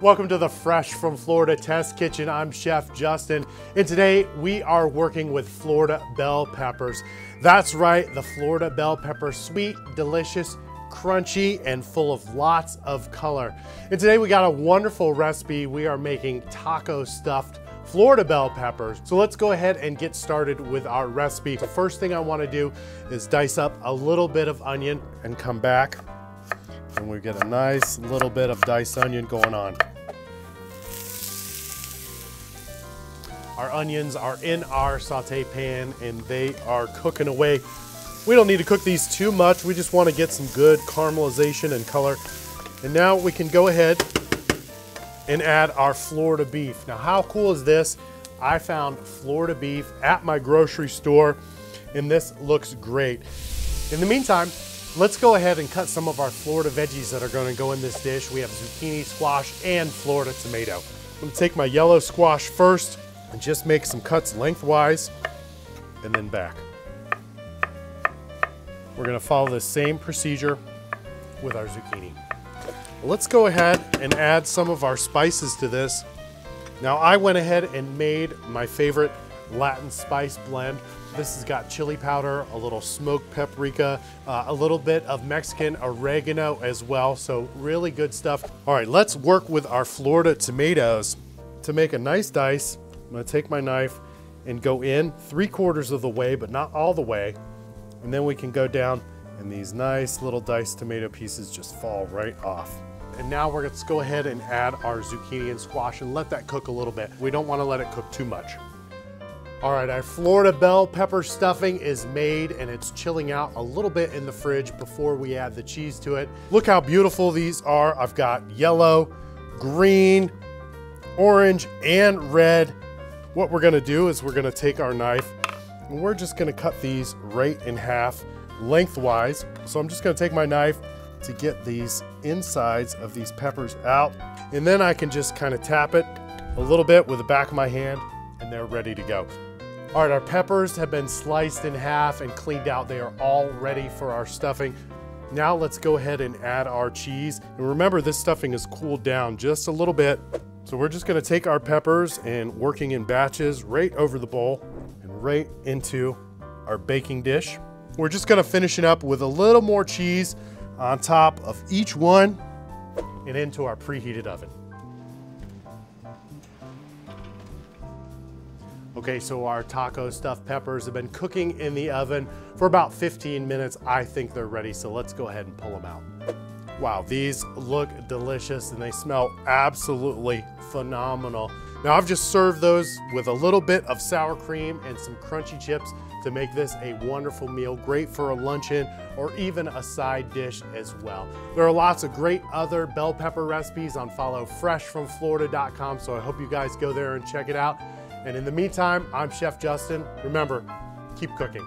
Welcome to the Fresh from Florida Test Kitchen. I'm Chef Justin, and today we are working with Florida bell peppers. That's right, the Florida bell pepper, sweet, delicious, crunchy, and full of lots of color. And today we got a wonderful recipe. We are making taco stuffed Florida bell peppers. So let's go ahead and get started with our recipe. The first thing I want to do is dice up a little bit of onion and come back, and we get a nice little bit of diced onion going on. Our onions are in our saute pan and they are cooking away. We don't need to cook these too much. We just want to get some good caramelization and color. And now we can go ahead and add our Florida beef. Now, how cool is this? I found Florida beef at my grocery store and this looks great. In the meantime, let's go ahead and cut some of our Florida veggies that are going to go in this dish. We have zucchini, squash, and Florida tomato. I'm going to take my yellow squash first and just make some cuts lengthwise and then back. We're going to follow the same procedure with our zucchini. Let's go ahead and add some of our spices to this. Now, I went ahead and made my favorite Latin spice blend. This has got chili powder, a little smoked paprika, a little bit of Mexican oregano as well, so really good stuff. All right, let's work with our Florida tomatoes. To make a nice dice, I'm gonna take my knife and go in 3/4 of the way, but not all the way. And then we can go down and these nice little diced tomato pieces just fall right off. And now let's go ahead and add our zucchini and squash and let that cook a little bit. We don't wanna let it cook too much. All right, our Florida bell pepper stuffing is made and it's chilling out a little bit in the fridge before we add the cheese to it. Look how beautiful these are. I've got yellow, green, orange, and red. What we're gonna do is we're gonna take our knife and we're just gonna cut these right in half lengthwise. So I'm just gonna take my knife to get these insides of these peppers out. And then I can just kind of tap it a little bit with the back of my hand and they're ready to go. All right, our peppers have been sliced in half and cleaned out. They are all ready for our stuffing. Now let's go ahead and add our cheese. And remember, this stuffing is cooled down just a little bit. So we're just gonna take our peppers and working in batches right over the bowl and right into our baking dish. We're just gonna finish it up with a little more cheese on top of each one and into our preheated oven. Okay, so our taco stuffed peppers have been cooking in the oven for about 15 minutes. I think they're ready, so let's go ahead and pull them out. Wow, these look delicious and they smell absolutely phenomenal. Now, I've just served those with a little bit of sour cream and some crunchy chips to make this a wonderful meal, great for a luncheon or even a side dish as well. There are lots of great other bell pepper recipes on followfreshfromflorida.com, so I hope you guys go there and check it out. And in the meantime, I'm Chef Justin. Remember, keep cooking.